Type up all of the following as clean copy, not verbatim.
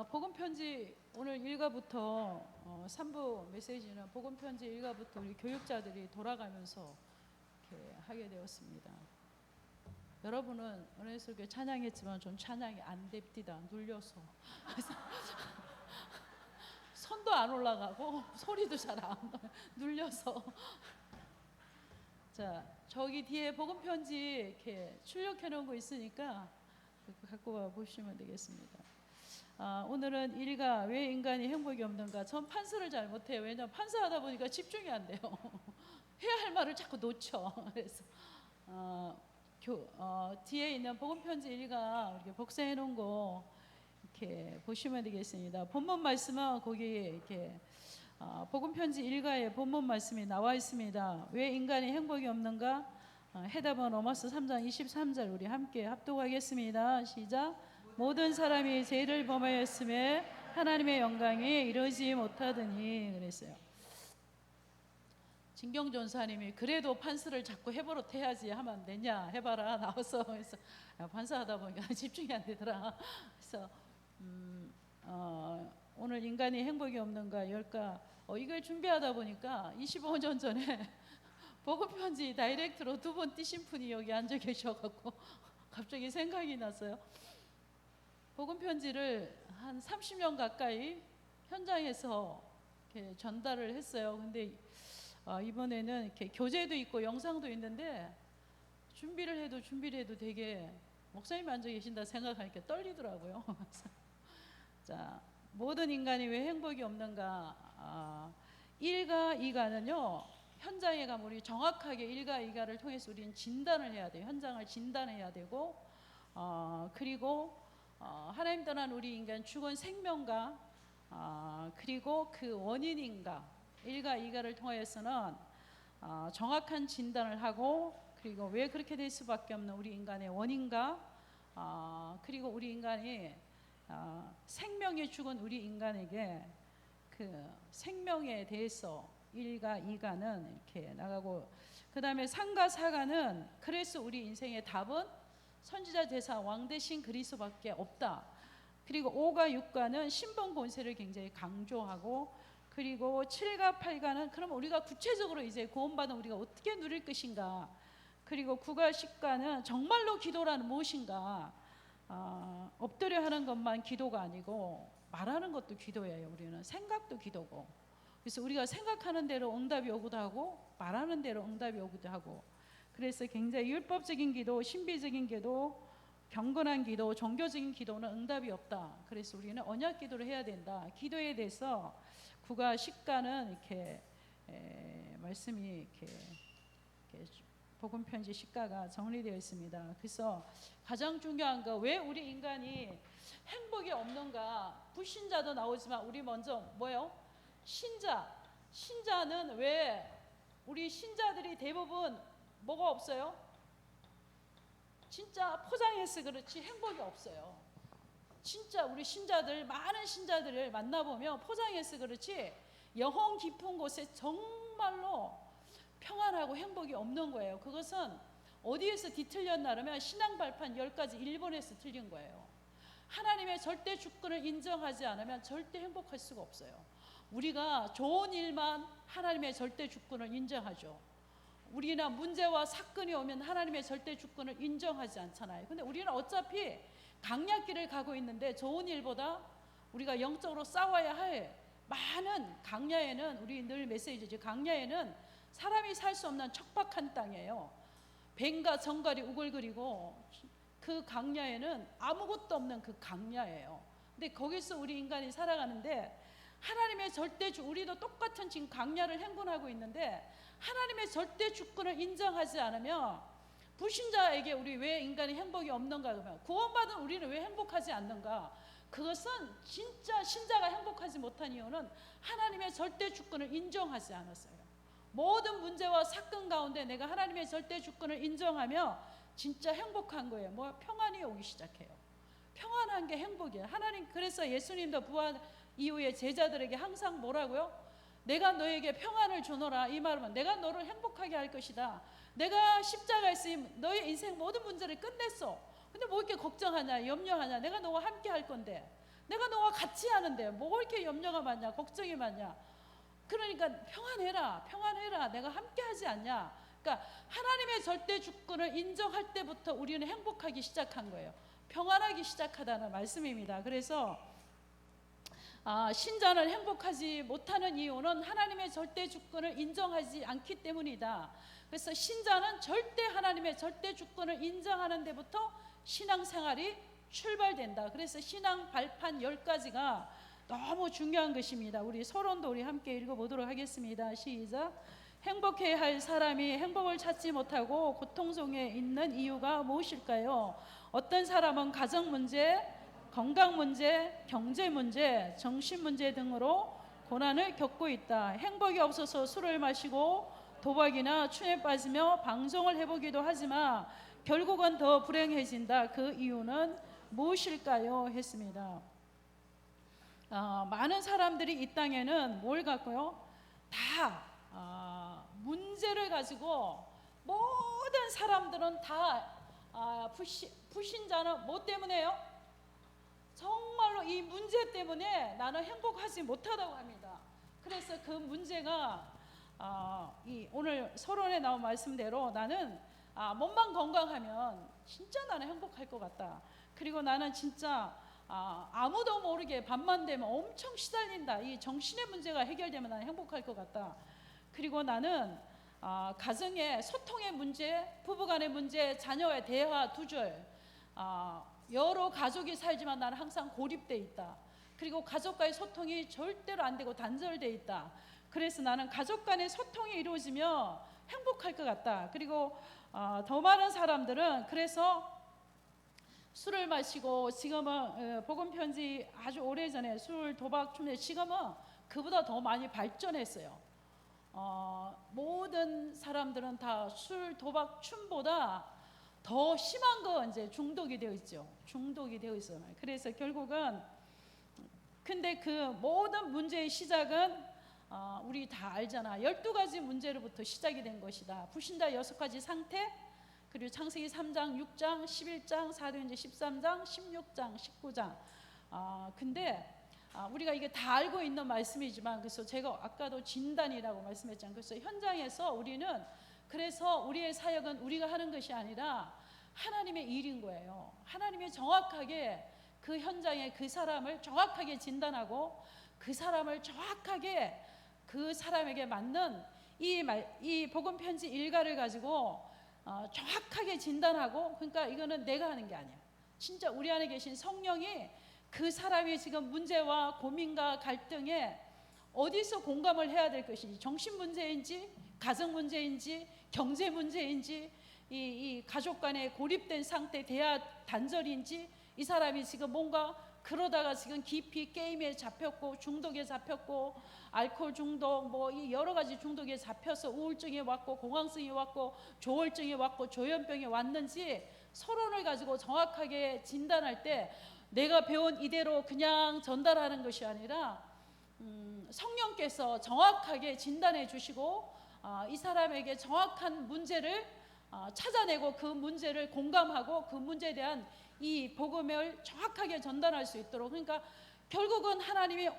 복음 편지 오늘 1가부터 3부 메시지는 복음 편지 1가부터 우리 교육자들이 돌아가면서 이렇게 하게 되었습니다. 여러분은 은혜스럽게 찬양했지만 좀 찬양이 안 됩디다. 눌려서 손도 안 올라가고 소리도 잘 안 눌려서. 자, 저기 뒤에 복음 편지 이렇게 출력해 놓은 거 있으니까 갖고 와 보시면 되겠습니다. 오늘은 1가 왜 인간이 행복이 없는가. 전 판서를 잘 못해요. 왜냐하면 판서하다 보니까 집중이 안 돼요. 해야 할 말을 자꾸 놓쳐. 그래서 뒤에 있는 복음편지 1가 이렇게 복사해 놓은 거 이렇게 보시면 되겠습니다. 본문 말씀은 거기 이렇게 복음편지 1가에 본문 말씀이 나와 있습니다. 왜 인간이 행복이 없는가? 해답은 로마서 3장 23절 우리 함께 합독하겠습니다. 시작. 모든 사람이 죄를 범하였음에 하나님의 영광에 이르지 못하더니 그랬어요. 진경 전사님이 그래도 판사를 자꾸 해버릇 해야지 하면 안 되냐 해봐라 나와서. 그래서 판사하다 보니까 집중이 안 되더라. 그래서 오늘 인간이 행복이 없는가 열까 이걸 준비하다 보니까 25년 전에 복음편지 다이렉트로 2번 띄신 분이 여기 앉아 계셔갖고 갑자기 생각이 났어요. 복음편지를 한 30년 가까이 현장에서 이렇게 전달을 했어요. 근데 이번에는 이렇게 교재도 있고 영상도 있는데 준비를 해도 되게 목사님이 앉아 계신다 생각하니까 떨리더라고요. 자, 모든 인간이 왜 행복이 없는가? 1가 2가는요 현장에 가면 우리 정확하게 1가 2가를 통해서 우리는 진단을 해야 돼요. 현장을 진단해야 되고 그리고 하나님 떠난 우리 인간 죽은 생명과 그리고 그 원인인가 1가 2가를 통해서는 정확한 진단을 하고 그리고 왜 그렇게 될 수밖에 없는 우리 인간의 원인과 그리고 우리 인간이 생명에 죽은 우리 인간에게 그 생명에 대해서 1가 2가는 이렇게 나가고 그 다음에 3가 4가는 그래서 우리 인생의 답은 선지자 대사 왕 대신 그리스도밖에 없다. 그리고 5가 6가는 신분 권세를 굉장히 강조하고 그리고 7가 8가는 그럼 우리가 구체적으로 이제 구원받은 우리가 어떻게 누릴 것인가. 그리고 9가 10가는 정말로 기도란 무엇인가. 엎드려 하는 것만 기도가 아니고 말하는 것도 기도예요. 우리는 생각도 기도고. 그래서 우리가 생각하는 대로 응답이 오기도 하고 말하는 대로 응답이 오기도 하고 그래서 굉장히 율법적인 기도, 신비적인 기도, 경건한 기도, 종교적인 기도는 응답이 없다. 그래서 우리는 언약 기도를 해야 된다. 기도에 대해서 9가 10가는 이렇게 말씀이 이렇게 복음 편지 10가가 정리되어 있습니다. 그래서 가장 중요한 거 왜 우리 인간이 행복이 없는가? 불신자도 나오지만 우리 먼저 뭐예요? 신자는 왜 우리 신자들이 대부분 뭐가 없어요? 진짜 포장해서 그렇지 행복이 없어요. 진짜 우리 신자들 많은 신자들을 만나보면 포장해서 그렇지 영혼 깊은 곳에 정말로 평안하고 행복이 없는 거예요. 그것은 어디에서 뒤틀렸나 하면 신앙 발판 10가지 1번에서 틀린 거예요. 하나님의 절대 주권을 인정하지 않으면 절대 행복할 수가 없어요. 우리가 좋은 일만 하나님의 절대 주권을 인정하죠. 우리나 문제와 사건이 오면 하나님의 절대 주권을 인정하지 않잖아요. 근데 우리는 어차피 강약길을 가고 있는데 좋은 일보다 우리가 영적으로 싸워야 할 많은 강야에는 우리 늘 메시지죠. 강야에는 사람이 살 수 없는 척박한 땅이에요. 뱀과 정갈이 우글거리고 그 강야에는 아무것도 없는 그 강야예요. 근데 거기서 우리 인간이 살아가는데 하나님의 우리도 똑같은 지금 강야를 행군하고 있는데 하나님의 절대 주권을 인정하지 않으면 불신자에게 우리 왜 인간이 행복이 없는가 그러면 구원받은 우리는 왜 행복하지 않는가? 그것은 진짜 신자가 행복하지 못한 이유는 하나님의 절대 주권을 인정하지 않았어요. 모든 문제와 사건 가운데 내가 하나님의 절대 주권을 인정하며 진짜 행복한 거예요. 평안이 오기 시작해요. 평안한 게 행복이에요. 하나님 그래서 예수님도 부활 이후에 제자들에게 항상 뭐라고요? 내가 너에게 평안을 주노라. 이 말은 내가 너를 행복하게 할 것이다. 내가 십자가에 쓰임 너의 인생 모든 문제를 끝냈어. 근데 뭐 이렇게 걱정하냐 염려하냐. 내가 너와 함께 할 건데 내가 너와 같이 하는데 뭐 이렇게 염려가 많냐, 걱정이 많냐. 그러니까 평안해라, 평안해라. 내가 함께 하지 않냐. 그러니까 하나님의 절대 주권을 인정할 때부터 우리는 행복하기 시작한 거예요. 평안하기 시작하다는 말씀입니다. 그래서 신자는 행복하지 못하는 이유는 하나님의 절대 주권을 인정하지 않기 때문이다. 그래서 신자는 절대 하나님의 절대 주권을 인정하는 데부터 신앙생활이 출발된다. 그래서 신앙 발판 10가지가 너무 중요한 것입니다. 우리 서론도 우리 함께 읽어보도록 하겠습니다. 시작. 행복해야 할 사람이 행복을 찾지 못하고 고통 속에 있는 이유가 무엇일까요? 어떤 사람은 가정 문제, 건강 문제, 경제 문제, 정신 문제 등으로 고난을 겪고 있다. 행복이 없어서 술을 마시고 도박이나 춤에 빠지며 방종을 해보기도 하지만 결국은 더 불행해진다. 그 이유는 무엇일까요? 했습니다. 많은 사람들이 이 땅에는 뭘 갖고요? 다 문제를 가지고 모든 사람들은 다 불신자는 뭐 때문에요? 정말로 이 문제 때문에 나는 행복하지 못하다고 합니다. 그래서 그 문제가 오늘 서론에 나온 말씀대로 나는 몸만 건강하면 진짜 나는 행복할 것 같다. 그리고 나는 진짜 아무도 모르게 밤만 되면 엄청 시달린다. 이 정신의 문제가 해결되면 나는 행복할 것 같다. 그리고 나는 가정의 소통의 문제, 부부간의 문제, 자녀의 대화 두절, 여러 가족이 살지만 나는 항상 고립돼 있다. 그리고 가족과의 소통이 절대로 안 되고 단절돼 있다. 그래서 나는 가족 간의 소통이 이루어지면 행복할 것 같다. 그리고 더 많은 사람들은 그래서 술을 마시고 지금은 복음 편지 아주 오래전에 술, 도박, 춤, 지금은 그보다 더 많이 발전했어요. 모든 사람들은 다 술, 도박, 춤보다 더 심한 거 이제 중독이 되어 있죠. 중독이 되어 있어요. 그래서 결국은 근데 그 모든 문제의 시작은 우리 다 알잖아. 12가지 문제로부터 시작이 된 것이다. 불신자 6가지 상태, 그리고 창세기 3장, 6장, 11장, 사도행전 13장, 16장, 19장. 근데 우리가 이게 다 알고 있는 말씀이지만, 그래서 제가 아까도 진단이라고 말씀했잖아요. 그래서 현장에서 우리는 그래서 우리의 사역은 우리가 하는 것이 아니라 하나님의 일인 거예요. 하나님이 정확하게 그 현장에 그 사람을 정확하게 진단하고 그 사람을 정확하게 그 사람에게 맞는 이 복음 편지 일가를 가지고 정확하게 진단하고, 그러니까 이거는 내가 하는 게 아니야. 진짜 우리 안에 계신 성령이 그 사람이 지금 문제와 고민과 갈등에 어디서 공감을 해야 될 것인지, 정신 문제인지, 가정 문제인지, 경제 문제인지, 이 가족 간에 고립된 상태, 대화 단절인지, 이 사람이 지금 뭔가 그러다가 지금 깊이 게임에 잡혔고 중독에 잡혔고 알코올 중독 뭐 이 여러 가지 중독에 잡혀서 우울증이 왔고 공황성이 왔고 조울증이 왔고 조현병이 왔는지 서론을 가지고 정확하게 진단할 때 내가 배운 이대로 그냥 전달하는 것이 아니라 성령께서 정확하게 진단해 주시고 이 사람에게 정확한 문제를 찾아내고 그 문제를 공감하고 그 문제에 대한 이 복음을 정확하게 전달할 수 있도록, 그러니까 결국은 하나님이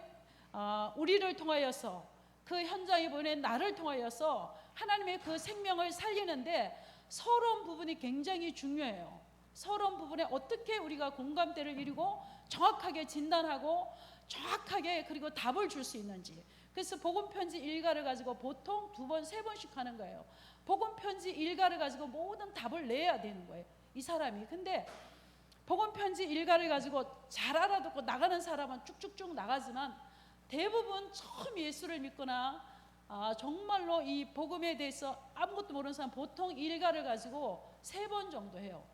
우리를 통하여서 그 현장에 보낸 나를 통하여서 하나님의 그 생명을 살리는데 서론 부분이 굉장히 중요해요. 서론 부분에 어떻게 우리가 공감대를 이루고 정확하게 진단하고 정확하게 그리고 답을 줄 수 있는지. 그래서 복음편지 일가를 가지고 보통 2번, 3번씩 하는 거예요. 복음편지 일가를 가지고 모든 답을 내야 되는 거예요, 이 사람이. 근데 복음편지 일가를 가지고 잘 알아듣고 나가는 사람은 쭉쭉쭉 나가지만 대부분 처음 예수를 믿거나 정말로 이 복음에 대해서 아무것도 모르는 사람 보통 일가를 가지고 3번 정도 해요.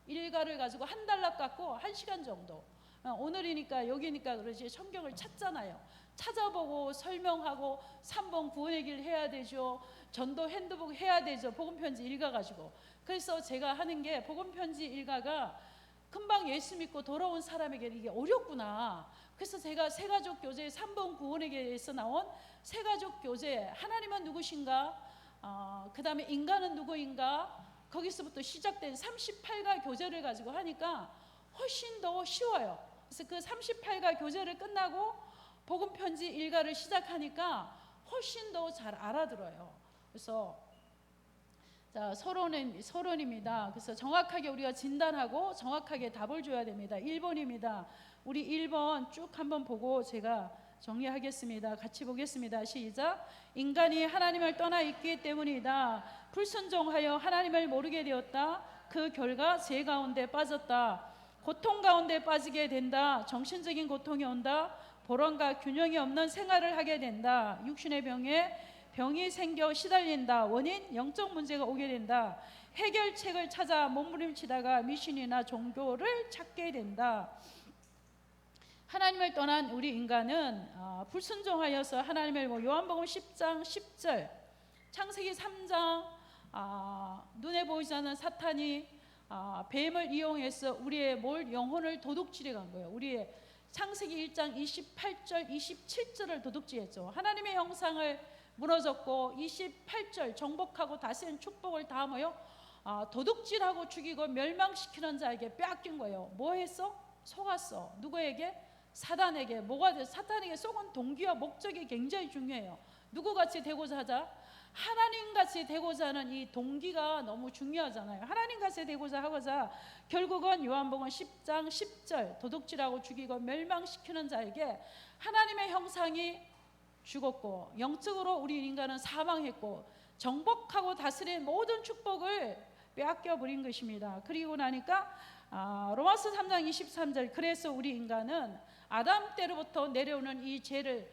일가를 가지고 한 달락 갖고 1시간 정도. 오늘이니까 여기니까 그러지 성경을 찾잖아요. 찾아보고 설명하고 3번 구원의 길 해야 되죠. 전도 핸드북 해야 되죠. 복음편지 일가 가지고. 그래서 제가 하는 게 복음편지 일가가 금방 예수 믿고 돌아온 사람에게 이게 어렵구나. 그래서 제가 세가족 교제 3번 구원의 길에서 나온 세가족 교제, 하나님은 누구신가, 그 다음에 인간은 누구인가, 거기서부터 시작된 38가 교제를 가지고 하니까 훨씬 더 쉬워요. 그래서 그 38가 교제를 끝나고 복음 편지 일가를 시작하니까 훨씬 더 잘 알아들어요. 그래서 자, 서론입니다. 그래서 정확하게 우리가 진단하고 정확하게 답을 줘야 됩니다. 1번입니다. 우리 1번 쭉 한번 보고 제가 정리하겠습니다. 같이 보겠습니다. 시작. 인간이 하나님을 떠나 있기 때문이다. 불순종하여 하나님을 모르게 되었다. 그 결과 죄 가운데 빠졌다. 고통 가운데 빠지게 된다. 정신적인 고통이 온다. 보람과 균형이 없는 생활을 하게 된다. 육신의 병이 생겨 시달린다. 원인 영적 문제가 오게 된다. 해결책을 찾아 몸부림치다가 미신이나 종교를 찾게 된다. 하나님을 떠난 우리 인간은 불순종하여서 하나님을 요한복음 10장 10절, 창세기 3장 눈에 보이지 않는 사탄이 뱀을 이용해서 우리의 영혼을 도둑질해 간 거예요. 우리의 창세기 1장 28절 27절을 도둑질했죠. 하나님의 형상을 무너졌고 28절 정복하고 다스린 축복을 다 도둑질하고 죽이고 멸망시키는 자에게 빼앗긴 거예요. 뭐 했어? 속았어. 누구에게? 사단에게. 뭐가 돼? 사탄에게 속은 동기와 목적이 굉장히 중요해요. 누구같이 되고자 하자? 하나님같이 되고자 하는 이 동기가 너무 중요하잖아요. 하나님같이 되고자 하고자 결국은 요한복음 10장 10절 도둑질하고 죽이고 멸망시키는 자에게 하나님의 형상이 죽었고 영적으로 우리 인간은 사망했고 정복하고 다스린 모든 축복을 빼앗겨 버린 것입니다. 그리고 나니까 로마서 3장 23절 그래서 우리 인간은 아담 때로부터 내려오는 이 죄를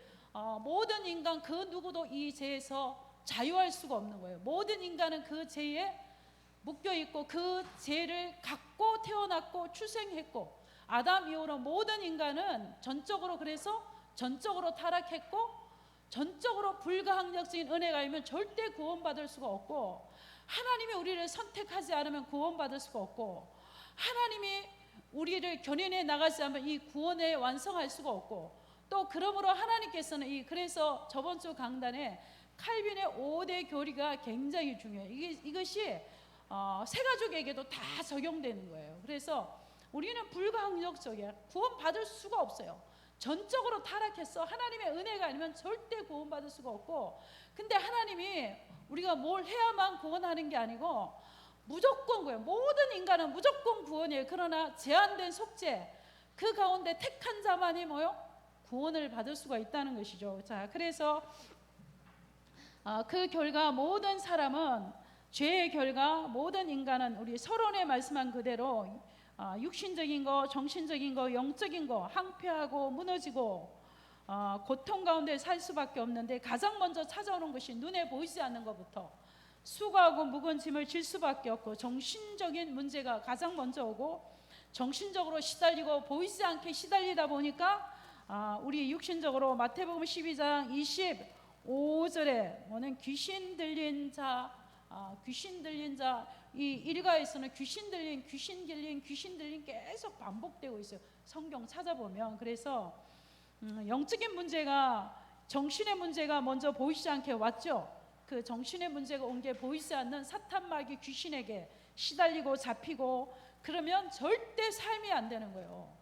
모든 인간 그 누구도 이 죄에서 자유할 수가 없는 거예요. 모든 인간은 그 죄에 묶여 있고 그 죄를 갖고 태어났고 출생했고 아담 이후로 모든 인간은 전적으로 타락했고 전적으로 불가항력적인 은혜가 아니면 절대 구원받을 수가 없고 하나님이 우리를 선택하지 않으면 구원받을 수가 없고 하나님이 우리를 견인해 나가지 않으면 이 구원에 완성할 수가 없고 또 그러므로 하나님께서는 그래서 저번 주 강단에 칼빈의 5대 교리가 굉장히 중요해요. 이것이 세 가족에게도 다 적용되는 거예요. 그래서 우리는 불가항력적이야. 구원받을 수가 없어요. 전적으로 타락했어. 하나님의 은혜가 아니면 절대 구원받을 수가 없고 근데 하나님이 우리가 뭘 해야만 구원하는 게 아니고 무조건 구원. 모든 인간은 무조건 구원이에요. 그러나 제한된 속죄 그 가운데 택한 자만이 구원을 받을 수가 있다는 것이죠. 자, 그래서 그 결과 모든 사람은 죄의 결과 모든 인간은 우리 서론에 말씀한 그대로 육신적인 거, 정신적인 거, 영적인 거 항폐하고 무너지고 고통 가운데 살 수밖에 없는데 가장 먼저 찾아오는 것이 눈에 보이지 않는 것부터 수고하고 무거운 짐을 질 수밖에 없고 정신적인 문제가 가장 먼저 오고 정신적으로 시달리고 보이지 않게 시달리다 보니까 우리 육신적으로 마태복음 12장 25절에 뭐는 귀신 들린 자 이 일가에서는 귀신 들린 계속 반복되고 있어요. 성경 찾아보면. 그래서 영적인 문제가 정신의 문제가 먼저 보이지 않게 왔죠. 그 정신의 문제가 온 게 보이지 않는 사탄 마귀 귀신에게 시달리고 잡히고 그러면 절대 삶이 안 되는 거예요.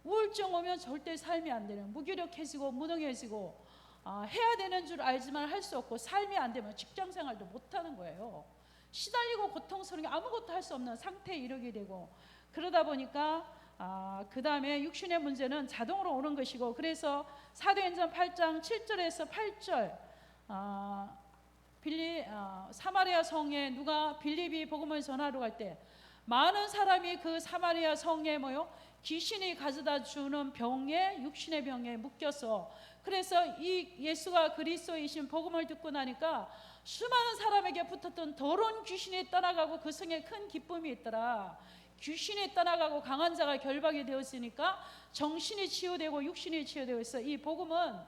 우울증 오면 절대 삶이 안 되는 무기력해지고 무능해지고 해야 되는 줄 알지만 할 수 없고 삶이 안 되면 직장 생활도 못 하는 거예요. 시달리고 고통스러운 게 아무것도 할 수 없는 상태에 이르게 되고 그러다 보니까 그 다음에 육신의 문제는 자동으로 오는 것이고 그래서 사도행전 8장 7절에서 8절 사마리아 성에 누가 빌립이 복음을 전하러 갈 때 많은 사람이 그 사마리아 성에 귀신이 가져다 주는 병에 육신의 병에 묶여서 그래서 이 예수가 그리스도이신 복음을 듣고 나니까 수많은 사람에게 붙었던 더러운 귀신이 떠나가고 그 성에 큰 기쁨이 있더라. 귀신이 떠나가고 강한 자가 결박이 되었으니까 정신이 치유되고 육신이 치유되고 있어. 이 복음은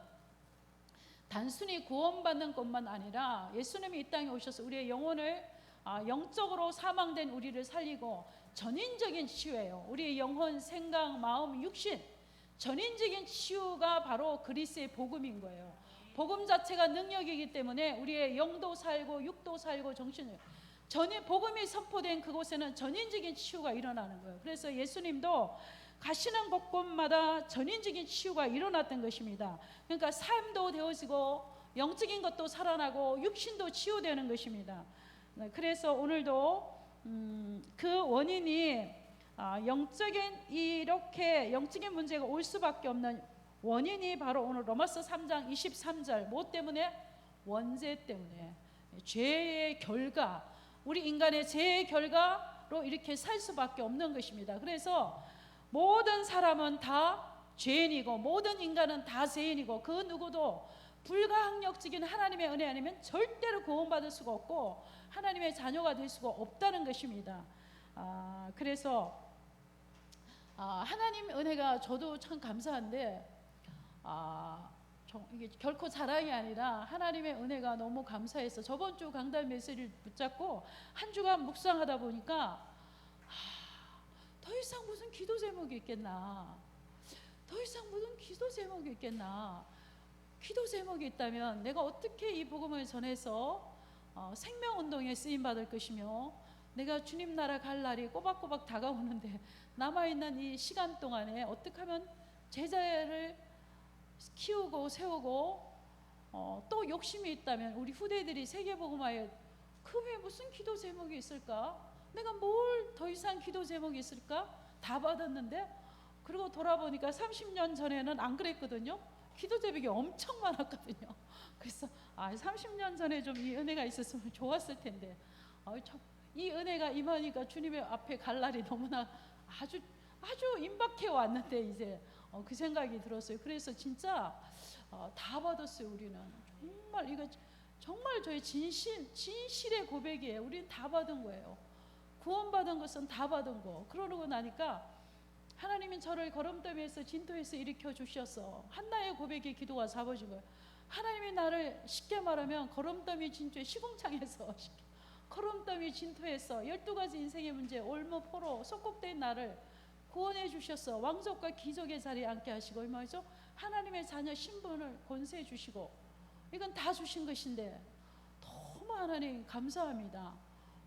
단순히 구원받는 것만 아니라 예수님이 이 땅에 오셔서 우리의 영혼을 영적으로 사망된 우리를 살리고 전인적인 치유예요. 우리의 영혼, 생각, 마음, 육신 전인적인 치유가 바로 그리스도의 복음인 거예요. 복음 자체가 능력이기 때문에 우리의 영도 살고 육도 살고 정신을 복음이 선포된 그곳에는 전인적인 치유가 일어나는 거예요. 그래서 예수님도 가시는 곳곳마다 전인적인 치유가 일어났던 것입니다. 그러니까 삶도 되어지고 영적인 것도 살아나고 육신도 치유되는 것입니다. 그래서 오늘도 그 원인이 이렇게 영적인 문제가 올 수밖에 없는 원인이 바로 오늘 로마서 3장 23절 뭐 때문에? 원죄 때문에. 죄의 결과, 우리 인간의 죄의 결과로 이렇게 살 수밖에 없는 것입니다. 그래서 모든 사람은 다 죄인이고 모든 인간은 다 죄인이고 그 누구도 불가항력적인 하나님의 은혜 아니면 절대로 구원받을 수가 없고 하나님의 자녀가 될 수가 없다는 것입니다. 그래서 하나님의 은혜가 저도 참 감사한데 이게 결코 자랑이 아니라 하나님의 은혜가 너무 감사해서 저번 주 강단 메시지를 붙잡고 한 주간 묵상하다 보니까 더 이상 무슨 기도 제목이 있겠나, 더 이상 무슨 기도 제목이 있겠나. 기도 제목이 있다면 내가 어떻게 이 복음을 전해서 생명운동에 쓰임받을 것이며 내가 주님 나라 갈 날이 꼬박꼬박 다가오는데 남아있는 이 시간 동안에 어떻게 하면 제자를 키우고 세우고 또 욕심이 있다면 우리 후대들이 세계복음화에 그 외에 무슨 기도 제목이 있을까? 내가 뭘 더 이상 기도 제목이 있을까? 다 받았는데 그리고 돌아보니까 30년 전에는 안 그랬거든요. 기도 제목이 엄청 많았거든요. 그래서 30년 전에 좀 이 은혜가 있었으면 좋았을 텐데 이 은혜가 임하니까 주님의 앞에 갈 날이 너무나 아주 임박해 왔는데 이제 그 생각이 들었어요. 그래서 진짜 다 받았어요. 우리는 정말 이거 정말 저희 진실의 고백이에요. 우리는 다 받은 거예요. 구원받은 것은 다 받은 거. 그러고 나니까 하나님이 저를 걸음더미에서 진토에서 일으켜 주셔서 한나의 고백의 기도가 잡아준 거예요. 하나님이 나를 쉽게 말하면 걸음더미 진토의 시궁창에서 걸음더미 진토에서 12가지 인생의 문제 올무 포로 속국된 나를 구원해 주셔서 왕족과 기족의 자리에 앉게 하시고 이 말이죠. 하나님의 자녀 신분을 권세해 주시고 이건 다 주신 것인데 너무 하나님 감사합니다.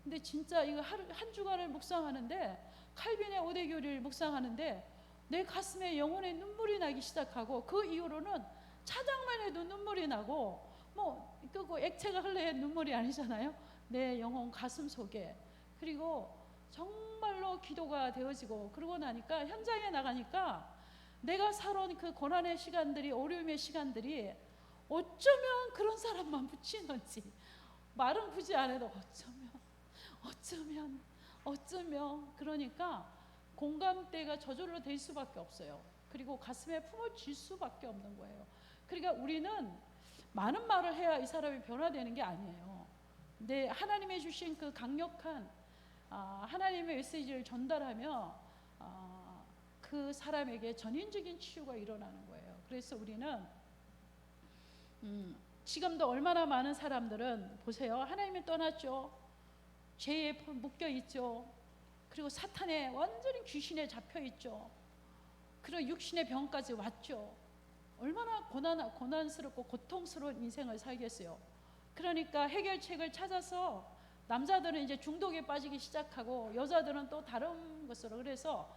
근데 진짜 이거 한 주간을 묵상하는데 칼빈의 오대교리를 묵상하는데 내 가슴에 영혼의 눈물이 나기 시작하고 그 이후로는 차장만 해도 눈물이 나고 그 액체가 흘러야 눈물이 아니잖아요. 내 영혼 가슴 속에. 그리고 정말로 기도가 되어지고 그러고 나니까 현장에 나가니까 내가 살아온 그 고난의 시간들이 어려움의 시간들이 어쩌면 그런 사람만 붙이는지 말은 굳이 안 해도 어쩌면 그러니까 공감대가 저절로 될 수밖에 없어요. 그리고 가슴에 품어질 수밖에 없는 거예요. 그러니까 우리는 많은 말을 해야 이 사람이 변화되는 게 아니에요. 근데 하나님이 주신 그 강력한 하나님의 메시지를 전달하며 그 사람에게 전인적인 치유가 일어나는 거예요. 그래서 우리는 지금도 얼마나 많은 사람들은 보세요. 하나님이 떠났죠. 죄에 묶여 있죠. 그리고 사탄에 완전히 귀신에 잡혀 있죠. 그리고 육신의 병까지 왔죠. 얼마나 고난스럽고 고통스러운 인생을 살겠어요. 그러니까 해결책을 찾아서 남자들은 이제 중독에 빠지기 시작하고 여자들은 또 다른 것으로 그래서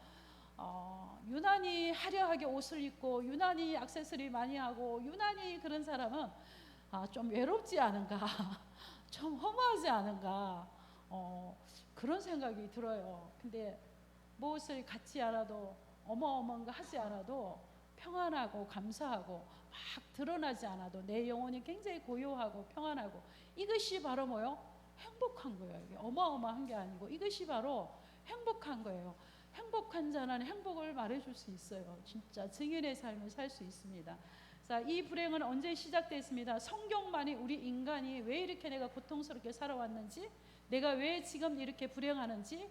유난히 화려하게 옷을 입고 유난히 액세서리 많이 하고 유난히 그런 사람은 좀 외롭지 않은가 좀 허무하지 않은가 그런 생각이 들어요. 근데 무엇을 갖지 않아도 어마어마한 거 하지 않아도 평안하고 감사하고 막 드러나지 않아도 내 영혼이 굉장히 고요하고 평안하고 이것이 바로 뭐요? 행복한 거예요. 이게 어마어마한 게 아니고 이것이 바로 행복한 거예요. 행복한 자는 행복을 말해줄 수 있어요. 진짜 증인의 삶을 살 수 있습니다. 자, 이 불행은 언제 시작됐습니다. 성경만이 우리 인간이 왜 이렇게 내가 고통스럽게 살아왔는지 내가 왜 지금 이렇게 불행하는지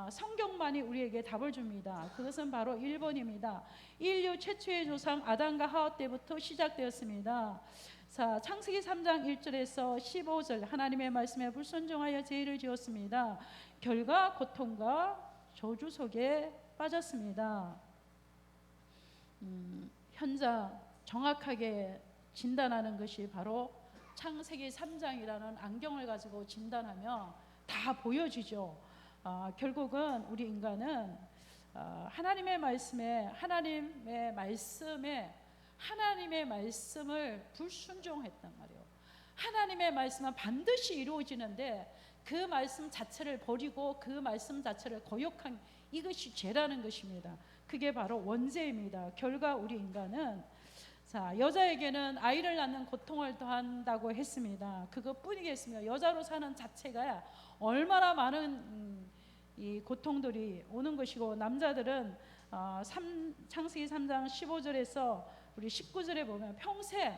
성경만이 우리에게 답을 줍니다. 그것은 바로 1번입니다. 인류 최초의 조상 아담과 하와 때부터 시작되었습니다. 자, 창세기 3장 1절에서 15절 하나님의 말씀에 불순종하여 죄를 지었습니다. 결과 고통과 저주 속에 빠졌습니다. 현장 정확하게 진단하는 것이 바로 창세기 3장이라는 안경을 가지고 진단하며 다 보여지죠. 결국은 우리 인간은 하나님의 말씀을 불순종했단 말이에요. 하나님의 말씀은 반드시 이루어지는데 그 말씀 자체를 버리고 그 말씀 자체를 거역한 이것이 죄라는 것입니다. 그게 바로 원죄입니다. 결과 우리 인간은 여자에게는 아이를 낳는 고통을 더한다고 했습니다. 그것뿐이겠습니다. 여자로 사는 자체가 얼마나 많은 이 고통들이 오는 것이고, 남자들은 창세기 3장 15절에서 우리 19절에 보면 평생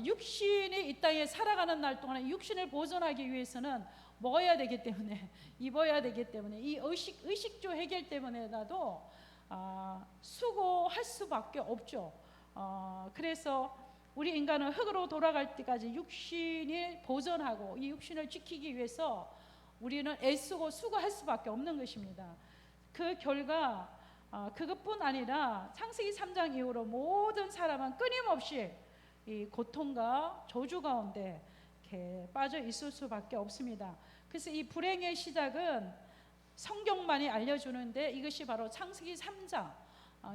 육신이 이 땅에 살아가는 날 동안 육신을 보존하기 위해서는 먹어야 되기 때문에, 입어야 되기 때문에, 이 의식주 해결 때문에라도 수고할 수밖에 없죠. 그래서 우리 인간은 흙으로 돌아갈 때까지 육신을 보존하고 이 육신을 지키기 위해서 우리는 애쓰고 수고할 수밖에 없는 것입니다. 그 결과 그것뿐 아니라 창세기 3장 이후로 모든 사람은 끊임없이 이 고통과 저주 가운데 이렇게 빠져 있을 수밖에 없습니다. 그래서 이 불행의 시작은 성경만이 알려주는데 이것이 바로 창세기 3장,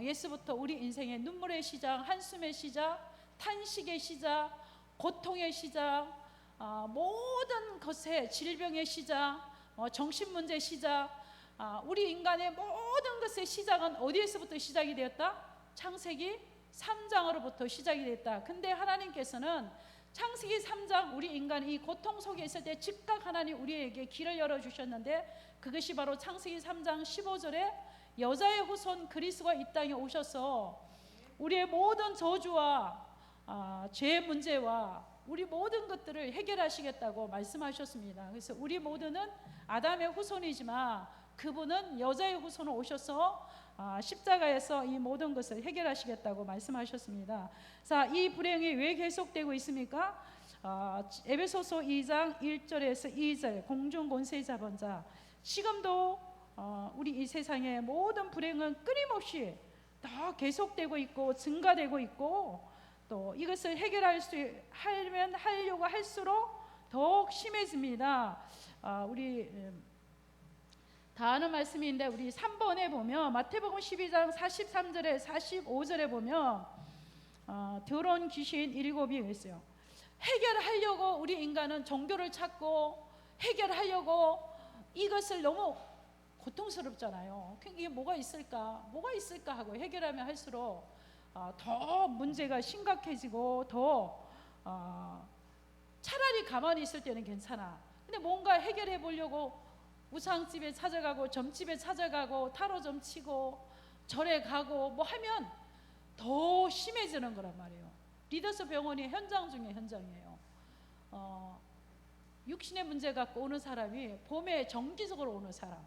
예수부터 우리 인생의 눈물의 시작, 한숨의 시작, 탄식의 시작, 고통의 시작, 모든 것의 질병의 시작, 정신문제의 시작, 우리 인간의 모든 것의 시작은 어디에서부터 시작이 되었다? 창세기 3장으로부터 시작이 됐다. 근데 하나님께서는 창세기 3장 우리 인간이 이 고통 속에 있을 때 즉각 하나님 우리에게 길을 열어주셨는데, 그것이 바로 창세기 3장 15절에 여자의 후손 그리스도가 이 땅에 오셔서 우리의 모든 저주와 죄의 문제와 우리 모든 것들을 해결하시겠다고 말씀하셨습니다. 그래서 우리 모두는 아담의 후손이지만 그분은 여자의 후손으로 오셔서 십자가에서 이 모든 것을 해결하시겠다고 말씀하셨습니다. 자, 이 불행이 왜 계속되고 있습니까? 에베소서 2장 1절에서 2절, 공중 권세 잡은 자. 지금도 우리 이 세상의 모든 불행은 끊임없이 더 계속되고 있고 증가되고 있고, 또 이것을 하려고 할수록 더욱 심해집니다. 우리 다 아는 말씀인데 우리 3번에 보면 마태복음 12장 43절에 45절에 보면 더러운 귀신 7이 있어요. 해결하려고 우리 인간은 종교를 찾고 해결하려고 이것을 너무 고통스럽잖아요. 이게 뭐가 있을까 하고 해결하면 할수록 더 문제가 심각해지고 더 차라리 가만히 있을 때는 괜찮아. 근데 뭔가 해결해 보려고 우상집에 찾아가고 점집에 찾아가고 타로점 치고 절에 가고 뭐 하면 더 심해지는 거란 말이에요. 리더스 병원이 현장 중에 현장이에요. 육신의 문제 갖고 오는 사람이 봄에 정기적으로 오는 사람,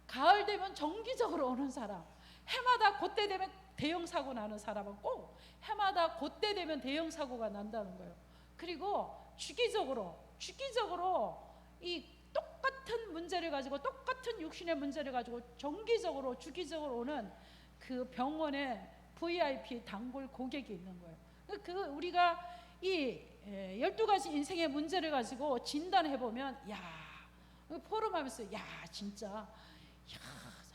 가을 되면 정기적으로 오는 사람, 해마다 그때 되면 대형 사고 나는 사람은 꼭 해마다 그때 되면 대형 사고가 난다는 거예요. 그리고 주기적으로 이 똑같은 문제를 가지고 똑같은 육신의 문제를 가지고 정기적으로 주기적으로 오는 그 병원에 VIP 단골 고객이 있는 거예요. 우리가 이 12가지 인생의 문제를 가지고 진단해 보면 포럼하면서 진짜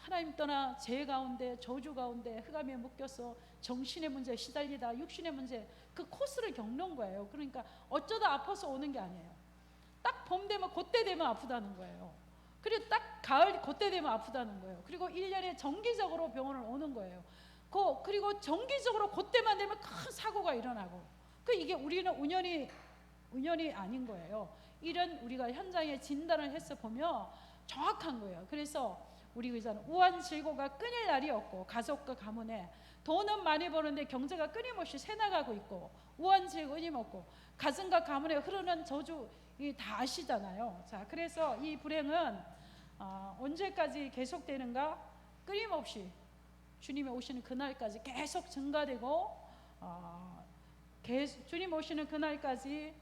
하나님 떠나 죄 가운데 저주 가운데 흑암에 묶여서 정신의 문제에 시달리다 육신의 문제 그 코스를 겪는 거예요. 그러니까 어쩌다 아파서 오는 게 아니에요. 딱 봄 되면 그때 되면 아프다는 거예요. 그리고 딱 가을 그때 되면 아프다는 거예요. 그리고 1년에 정기적으로 병원을 오는 거예요. 그리고 정기적으로 그때만 되면 큰 사고가 일어나고, 이게 우리는 운연이 아닌 거예요. 이런 우리가 현장에 진단을 해서 보면 정확한 거예요. 그래서 우리 의사는 우환질고가 끊일 날이 없고, 가족과 가문에 돈은 많이 버는데 경제가 끊임없이 새나가고 있고, 우환질고 끊임없고 가정과 가문에 흐르는 저주 다 아시잖아요. 자, 그래서 이 불행은 언제까지 계속되는가? 끊임없이 주님이 오시는 그날까지 계속 증가되고 주님 오시는 그날까지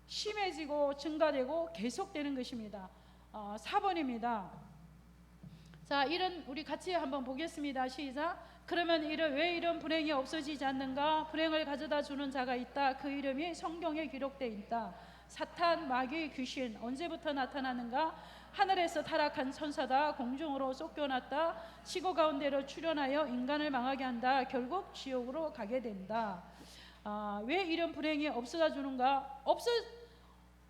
심해지고 증가되고 계속되는 것입니다. 4번입니다. 자, 우리 같이 한번 보겠습니다. 시작. 그러면 왜 이런 불행이 없어지지 않는가? 불행을 가져다 주는 자가 있다. 그 이름이 성경에 기록되어 있다. 사탄, 마귀, 귀신 언제부터 나타나는가? 하늘에서 타락한 천사다. 공중으로 쫓겨났다. 지구 가운데로 출현하여 인간을 망하게 한다. 결국 지옥으로 가게 된다. 왜 이런 불행이 없어져 주는가?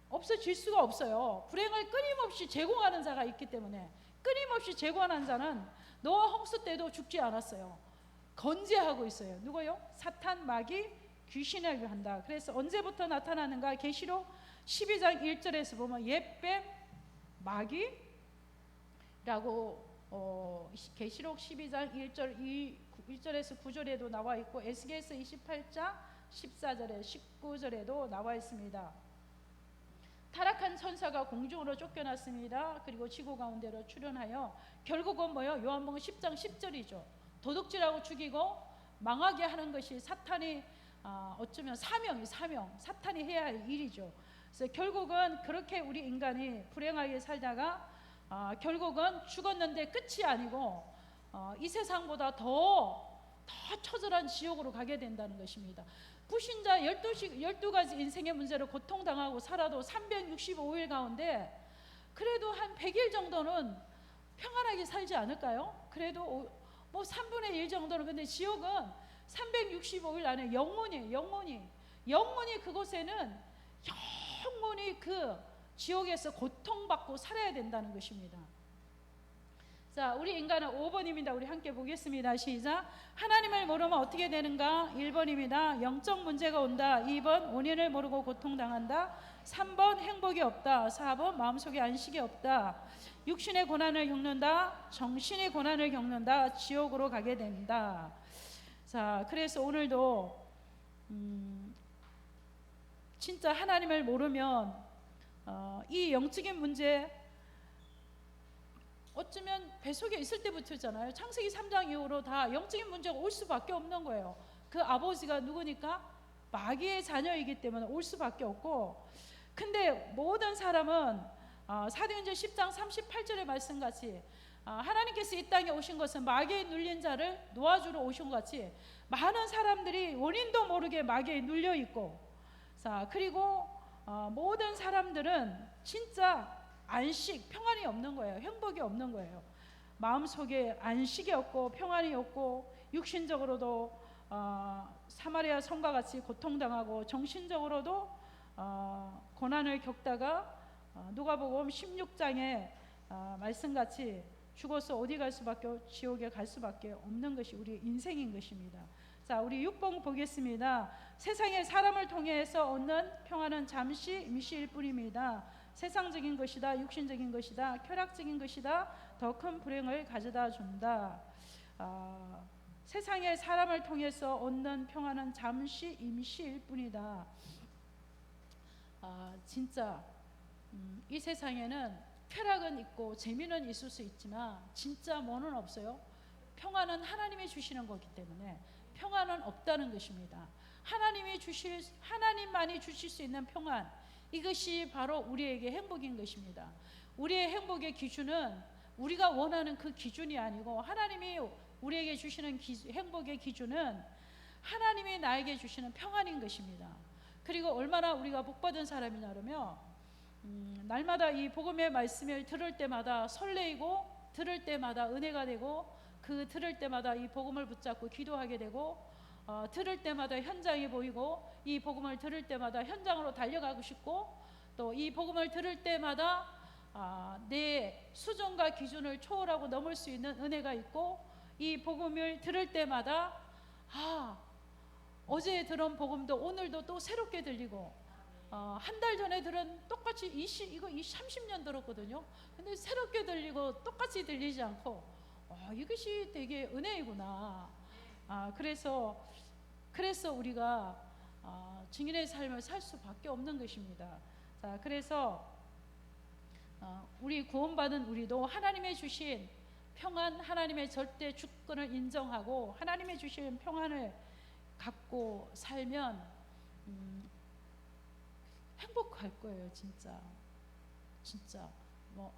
없어질 수가 없어요. 불행을 끊임없이 제공하는 자가 있기 때문에. 끊임없이 제공하는 자는 노아 홍수 때도 죽지 않았어요. 건재하고 있어요. 누구요? 사탄, 마귀, 귀신을 한다. 그래서 언제부터 나타나는가? 계시록 12장 1절에서 보면 옛뱀, 마귀라고 계시록 12장 1절에서 9절에도 나와 있고, 에스겔서 28장 14절에 19절에도 나와 있습니다. 타락한 천사가 공중으로 쫓겨났습니다. 그리고 지구 가운데로 출현하여 결국은 뭐요? 요한복음 10장 10절이죠. 도둑질하고 죽이고 망하게 하는 것이 사탄이 어쩌면 사명, 사탄이 해야 할 일이죠. 그래서 결국은 그렇게 우리 인간이 불행하게 살다가 결국은 죽었는데 끝이 아니고 이 세상보다 더 처절한 지옥으로 가게 된다는 것입니다. 불신자 12가지 인생의 문제로 고통당하고 살아도 365일 가운데 그래도 한 100일 정도는 평안하게 살지 않을까요? 그래도 뭐 3분의 1 정도는. 근데 지옥은 365일 안에 영원히 그곳에는 영원히 그 지옥에서 고통받고 살아야 된다는 것입니다. 자, 우리 인간은 5번입니다. 우리 함께 보겠습니다. 시작. 하나님을 모르면 어떻게 되는가? 1번입니다. 영적 문제가 온다. 2번 원인을 모르고 고통당한다. 3번 행복이 없다. 4번 마음속에 안식이 없다. 육신의 고난을 겪는다. 정신의 고난을 겪는다. 지옥으로 가게 된다. 자, 그래서 오늘도 진짜 하나님을 모르면 이 영적인 문제 어쩌면 뱃속에 있을 때부터잖아요. 창세기 3장 이후로 다 영적인 문제가 올 수밖에 없는 거예요. 그 아버지가 누구니까? 마귀의 자녀이기 때문에 올 수밖에 없고, 근데 모든 사람은 사도행전 10장 38절의 말씀같이 하나님께서 이 땅에 오신 것은 마귀에 눌린 자를 놓아주러 오신 것 같이 많은 사람들이 원인도 모르게 마귀에 눌려 있고, 자, 그리고 모든 사람들은 진짜 안식, 평안이 없는 거예요. 행복이 없는 거예요. 마음속에 안식이 없고 평안이 없고 육신적으로도 사마리아 성과 같이 고통당하고 정신적으로도 고난을 겪다가 누가복음 16장의 말씀같이 죽어서 어디 갈 수밖에, 지옥에 갈 수밖에 없는 것이 우리 인생인 것입니다. 자, 우리 6번 보겠습니다. 세상의 사람을 통해서 얻는 평안은 잠시 임시일 뿐입니다. 세상적인 것이다, 육신적인 것이다, 쾌락적인 것이다, 더 큰 불행을 가져다 준다. 세상의 사람을 통해서 얻는 평안은 잠시 임시일 뿐이다. 진짜 이 세상에는 쾌락은 있고 재미는 있을 수 있지만 진짜 뭐는 없어요. 평안은 하나님이 주시는 거기 때문에 평안은 없다는 것입니다. 하나님만이 주실 수 있는 평안, 이것이 바로 우리에게 행복인 것입니다. 우리의 행복의 기준은 우리가 원하는 그 기준이 아니고 하나님이 우리에게 주시는 행복의 기준은 하나님이 나에게 주시는 평안인 것입니다. 그리고 얼마나 우리가 복받은 사람이냐 그러면 날마다 이 복음의 말씀을 들을 때마다 설레이고, 들을 때마다 은혜가 되고, 그 들을 때마다 이 복음을 붙잡고 기도하게 되고, 들을 때마다 현장이 보이고, 이 복음을 들을 때마다 현장으로 달려가고 싶고, 또 이 복음을 들을 때마다 내 수준과 기준을 초월하고 넘을 수 있는 은혜가 있고, 이 복음을 들을 때마다 어제 들은 복음도 오늘도 또 새롭게 들리고, 한 달 전에 들은 똑같이 이거 30년 들었거든요. 근데 새롭게 들리고 똑같이 들리지 않고 이것이 되게 은혜이구나. 그래서 우리가 증인의 삶을 살 수밖에 없는 것입니다. 자, 그래서 우리 구원받은 우리도 하나님의 주신 평안, 하나님의 절대 주권을 인정하고 하나님의 주신 평안을 갖고 살면 행복할 거예요. 진짜 뭐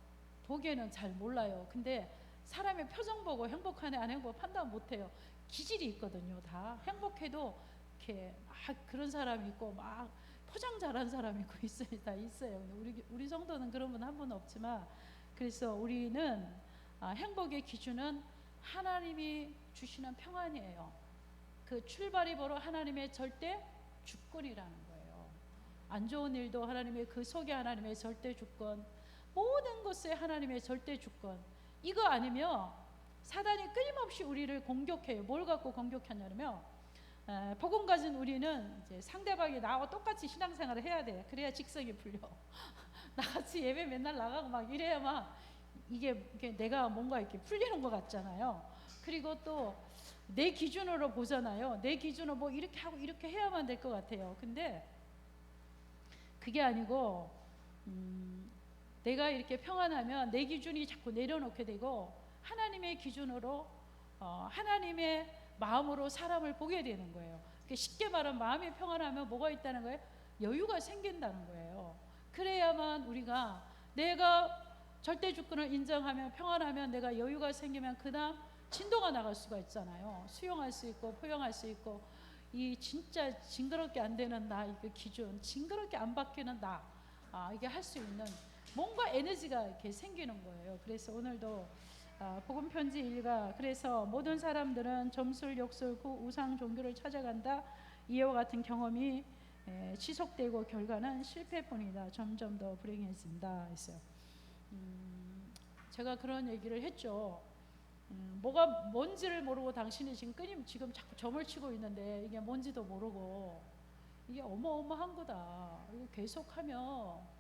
보기에는 잘 몰라요. 근데 사람의 표정 보고 행복하네 안 행복 판단 못해요. 기질이 있거든요. 다 행복해도 이렇게 막 그런 사람이 있고 막 포장 잘한 사람이 있고 있어요. 다 있어요. 근데 우리 정도는 그런 분 한 분 없지만, 그래서 우리는 행복의 기준은 하나님이 주시는 평안이에요. 그 출발이 바로 하나님의 절대 주권이라는 거예요. 안 좋은 일도 하나님의, 그 속에 하나님의 절대 주권, 모든 것에 하나님의 절대 주권. 이거 아니면 사단이 끊임없이 우리를 공격해요. 뭘 갖고 공격하냐면, 복음 가진 우리는 이제 상대방이 나하고 똑같이 신앙생활을 해야 돼. 그래야 직성이 풀려. 나같이 예배 맨날 나가고 막 이래야만 이게 내가 뭔가 이렇게 풀리는 것 같잖아요. 그리고 또 내 기준으로 보잖아요. 내 기준으로 뭐 이렇게 하고 이렇게 해야만 될 것 같아요. 근데 그게 아니고 내가 이렇게 평안하면 내 기준이 자꾸 내려놓게 되고 하나님의 기준으로 하나님의 마음으로 사람을 보게 되는 거예요. 쉽게 말하면 마음이 평안하면 뭐가 있다는 거예요? 여유가 생긴다는 거예요. 그래야만 우리가, 내가 절대 주권을 인정하면, 평안하면, 내가 여유가 생기면 그 다음 진도가 나갈 수가 있잖아요. 수용할 수 있고 포용할 수 있고, 이 진짜 징그럽게 안 되는 나, 이거 기준, 징그럽게 안 바뀌는 나, 이게 할 수 있는 뭔가 에너지가 이렇게 생기는 거예요. 그래서 오늘도 복음 편지 1가, 그래서 모든 사람들은 점술, 욕설, 우상 종교를 찾아간다. 이와 같은 경험이 지속되고 결과는 실패뿐이다. 점점 더 불행해진다 했어요. 제가 그런 얘기를 했죠. 뭐가 뭔지를 모르고 당신이 지금 자꾸 점을 치고 있는데 이게 뭔지도 모르고 이게 어마어마한 거다. 이거 계속하면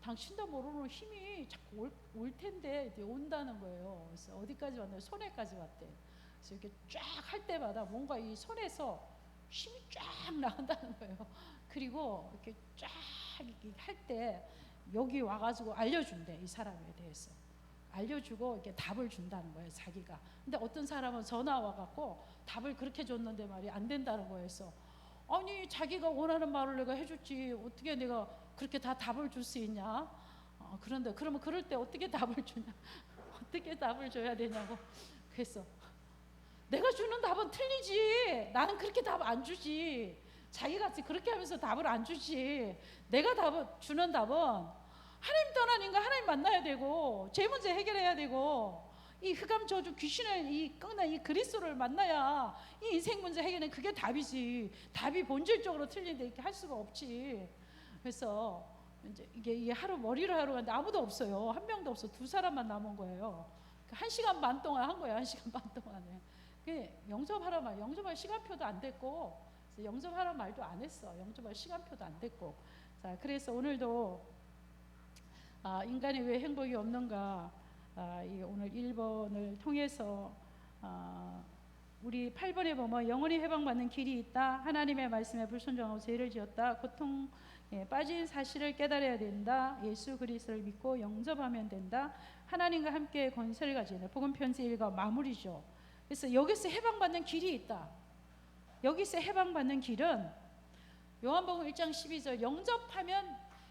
당신도 모르는 힘이 자꾸 올 텐데 이제 온다는 거예요. 그래서 어디까지 왔나요? 손에까지 왔대. 그래서 이렇게 쫙 할 때마다 뭔가 이 손에서 힘이 쫙 나온다는 거예요. 그리고 이렇게 쫙 할 때 여기 와가지고 알려준대. 이 사람에 대해서 알려주고 이렇게 답을 준다는 거예요, 자기가. 근데 어떤 사람은 전화 와갖고 답을 그렇게 줬는데 말이 안 된다는 거였어. 아니 자기가 원하는 말을 내가 해줬지 어떻게 내가 그렇게 다 답을 줄 수 있냐? 그런데 그러면 그럴 때 어떻게 답을 주냐? 어떻게 답을 줘야 되냐고. 그래서 내가 주는 답은 틀리지. 나는 그렇게 답 안 주지. 자기같이 그렇게 하면서 답을 안 주지. 내가 주는 답은 하나님 떠난 인간 하나님 만나야 되고 제 문제 해결해야 되고 이 흑암 저주 귀신을 이 꺾는 이 그리스도를 만나야 이 인생 문제 해결은 그게 답이지. 답이 본질적으로 틀린데 이렇게 할 수가 없지. 그래서 이제 이게 하루 머리를 하러 갔는데 아무도 없어요. 한 명도 없어. 2사람만 남은 거예요. 1시간 반 동안 한 거예요. 1시간 반 동안에. 영접하라 말, 영접할 시간표도 안 됐고 영접하라 말도 안 했어. 영접할 시간표도 안 됐고. 자, 그래서 오늘도 인간이 왜 행복이 없는가, 오늘 1번을 통해서 우리 8번에 보면 영원히 해방받는 길이 있다. 하나님의 말씀에 불순종하고 죄를 지었다. 고통에 빠진 사실을 깨달아야 된다. 예수 그리스도를 믿고 영접하면 된다. 하나님과 함께 권세를 가지는 복음 편지 1가 마무리죠. 그래서 여기서 해방받는 길이 있다. 여기서 해방받는 길은 요한복음 1장 12절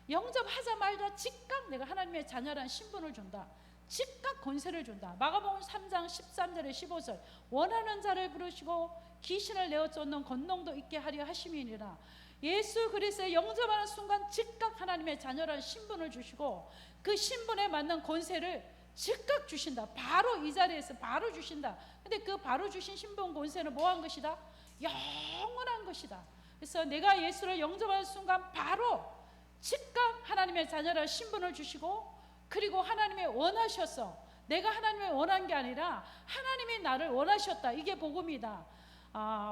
영접하자마자 즉각 내가 하나님의 자녀란 신분을 준다. 즉각 권세를 준다. 마가복음 3장 13절에 15절 원하는 자를 부르시고 귀신을 내어 쫓는 권능도 있게 하려 하심이니라. 예수 그리스도의 영접하는 순간 즉각 하나님의 자녀란 신분을 주시고 그 신분에 맞는 권세를 즉각 주신다. 바로 이 자리에서 바로 주신다. 근데 그 바로 주신 신분 권세는 뭐한 것이다? 영원한 것이다. 그래서 내가 예수를 영접하는 순간 바로 즉각 하나님의 자녀라 신분을 주시고 그리고 하나님이 원하셔서 내가 하나님을 원한 게 아니라 하나님이 나를 원하셨다. 이게 복음이다.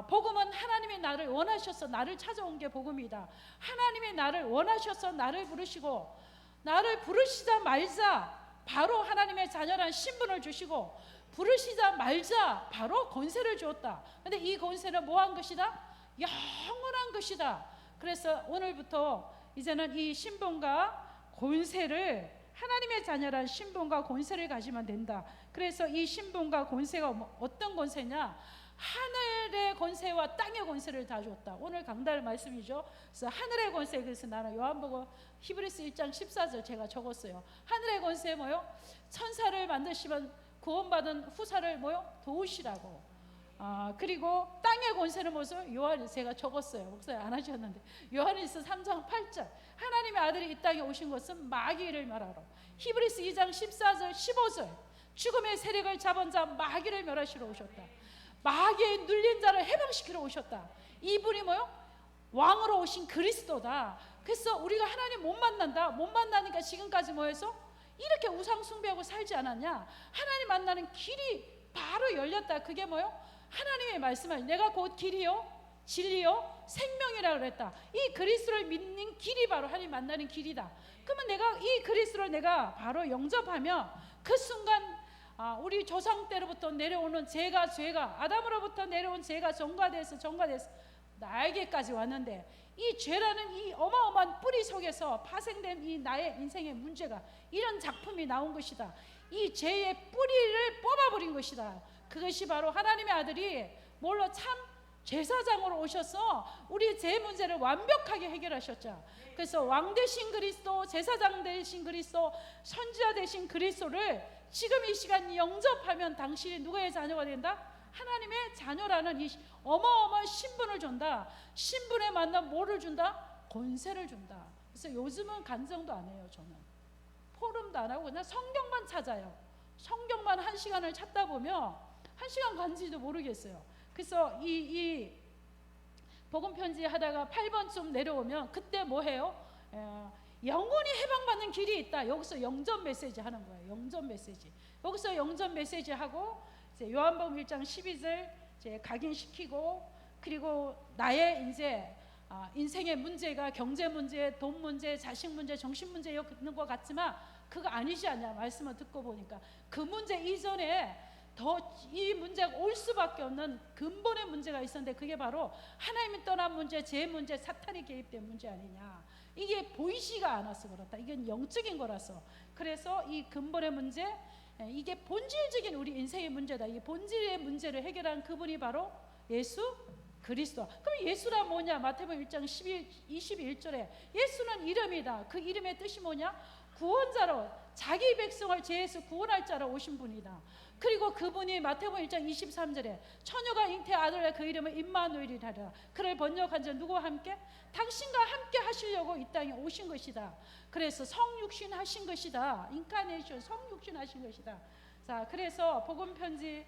복음은 하나님이 나를 원하셔서 나를 찾아온 게 복음이다. 하나님이 나를 원하셔서 나를 부르시고 나를 부르시자마자 바로 하나님의 자녀라는 신분을 주시고 부르시자마자 바로 권세를 주었다. 근데 이 권세는 뭐한 것이다? 영원한 것이다. 그래서 오늘부터 이제는 이 신분과 권세를 하나님의 자녀란 신분과 권세를 가지면 된다. 그래서 이 신분과 권세가 어떤 권세냐? 하늘의 권세와 땅의 권세를 다 줬다. 오늘 강달 말씀이죠. 그래서 하늘의 권세, 그래서 나는 요한복음 히브리서 1장 14절 제가 적었어요. 하늘의 권세 뭐요? 천사를 만드시면 구원받은 후사를 뭐요? 도우시라고. 그리고 땅의 권세는 무엇을? 요한이 제가 적었어요. 목사님 안 하셨는데 요한일서 3장 8절 하나님의 아들이 이 땅에 오신 것은 마귀를 멸하러. 히브리서 2장 14절 15절 죽음의 세력을 잡은 자 마귀를 멸하시러 오셨다. 마귀에 눌린 자를 해방시키러 오셨다. 이분이 뭐요? 왕으로 오신 그리스도다. 그래서 우리가 하나님 못 만난다. 못 만나니까 지금까지 뭐해서 이렇게 우상 숭배하고 살지 않았냐? 하나님 만나는 길이 바로 열렸다. 그게 뭐요? 하나님의 말씀을 내가 곧 길이요 진리요 생명이라고 그랬다. 이 그리스도를 믿는 길이 바로 하나님 만나는 길이다. 그러면 내가 이 그리스도를 내가 바로 영접하면 그 순간 우리 조상 때로부터 내려오는 죄가 아담으로부터 내려온 죄가 전가돼서 나에게까지 왔는데 이 죄라는 이 어마어마한 뿌리 속에서 파생된 이 나의 인생의 문제가 이런 작품이 나온 것이다. 이 죄의 뿌리를 뽑아버린 것이다. 그것이 바로 하나님의 아들이 뭘로 참 제사장으로 오셔서 우리 죄 문제를 완벽하게 해결하셨죠. 그래서 왕 되신 그리스도, 제사장 되신 그리스도, 선지자 되신 그리스도를 지금 이 시간 영접하면 당신이 누구의 자녀가 된다? 하나님의 자녀라는 이 어마어마한 신분을 준다. 신분에 맞는 뭐를 준다? 권세를 준다. 그래서 요즘은 간증도 안 해요. 저는 포럼도 안 하고 그냥 성경만 찾아요. 성경만 1시간을 찾다 보면 1시간 간지도 모르겠어요. 그래서 이 복음 편지 하다가 8번쯤 내려오면 그때 뭐 해요? 영혼이 해방받는 길이 있다. 여기서 영접 메시지 하는 거예요. 영접 메시지. 여기서 영접 메시지 하고 이제 요한복음 1장 12절 이제 각인시키고 그리고 나의 이제 인생의 문제가 경제 문제, 돈 문제, 자식 문제, 정신 문제 있는 것 같지만 그거 아니지 않냐 말씀을 듣고 보니까 그 문제 이전에 더 이 문제가 올 수밖에 없는 근본의 문제가 있었는데 그게 바로 하나님이 떠난 문제, 죄 문제, 사탄이 개입된 문제 아니냐. 이게 보이지가 않아서 그렇다. 이건 영적인 거라서. 그래서 이 근본의 문제, 이게 본질적인 우리 인생의 문제다. 이 본질의 문제를 해결한 그분이 바로 예수 그리스도. 그럼 예수란 뭐냐? 마태복음 1장 21절에 예수는 이름이다. 그 이름의 뜻이 뭐냐? 구원자로, 자기 백성을 죄에서 구원할 자로 오신 분이다. 그리고 그분이 마태복음 1장 23절에 처녀가 잉태 아들의 그 이름은 임마누엘이라. 그를 번역한 자 누구와 함께? 당신과 함께 하시려고 이 땅에 오신 것이다. 그래서 성육신 하신 것이다. 인카네이션, 성육신 하신 것이다. 자, 그래서 복음 편지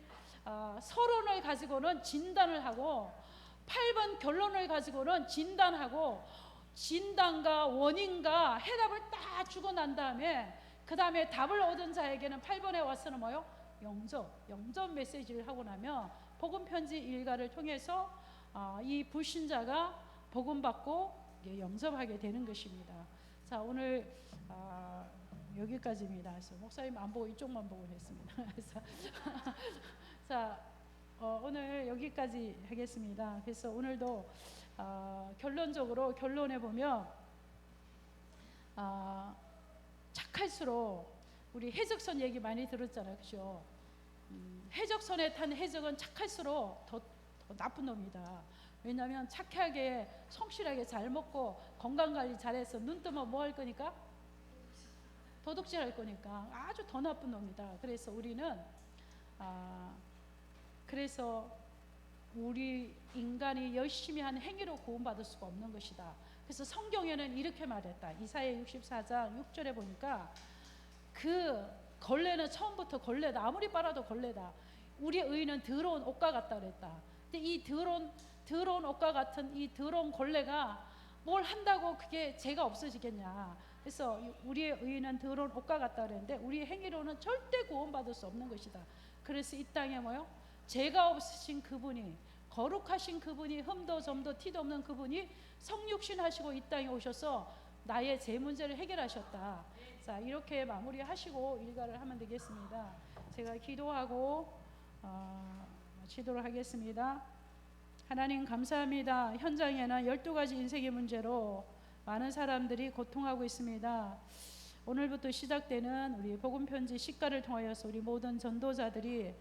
서론을 가지고는 진단을 하고 8번 결론을 가지고는 진단하고 진단과 원인과 해답을 딱 주고 난 다음에 그 다음에 답을 얻은 자에게는 8번에 와서는 뭐요? 영접 메시지를 하고 나면 복음 편지 일가를 통해서 이 불신자가 복음 받고 영접하게 되는 것입니다. 자, 오늘 여기까지입니다. 그래서 목사님 안 보고 이쪽만 보고 했습니다. 그래서 자, 오늘 여기까지 하겠습니다. 그래서 오늘도 결론적으로 결론해 보면 착할수록 우리 해적선 얘기 많이 들었잖아요, 그죠? 해적선에 탄 해적은 착할수록 더 나쁜 놈이다. 왜냐하면 착하게 성실하게 잘 먹고 건강관리 잘해서 눈 뜨면 뭐 할 거니까? 도둑질 할 거니까 아주 더 나쁜 놈이다. 그래서 우리는 그래서 우리 인간이 열심히 한 행위로 구원받을 수가 없는 것이다. 그래서 성경에는 이렇게 말했다. 이사야 64장 6절에 보니까 그 걸레는 처음부터 걸레다. 아무리 빨아도 걸레다. 우리의 의는 더러운 옷과 같다 그랬다. 근데 이 더러운 옷과 같은 이 더러운 걸레가 뭘 한다고 그게 죄가 없어지겠냐. 그래서 우리의 의는 더러운 옷과 같다 그랬는데 우리의 행위로는 절대 구원받을 수 없는 것이다. 그래서 이 땅에 뭐요? 죄가 없으신 그분이, 거룩하신 그분이, 흠도 점도 티도 없는 그분이 성육신 하시고 이 땅에 오셔서 나의 죄 문제를 해결하셨다. 자, 이렇게 마무리하시고 일과를 하면 되겠습니다. 제가 기도하고 지도록 하겠습니다. 하나님 감사합니다. 현장에는 12가지 인생의 문제로 많은 사람들이 고통하고 있습니다. 오늘부터 시작되는 우리 복음편지 식가를 통하여서 우리 모든 전도자들이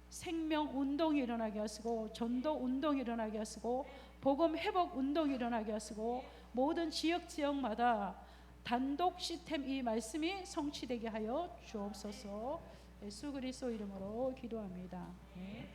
생명 운동이 일어나게 하시고 전도 운동이 일어나게 하시고 복음 회복 운동이 일어나게 하시고 모든 지역마다 단독 시스템 이 말씀이 성취되게 하여 주옵소서. 예수 그리스도 이름으로 기도합니다. 네.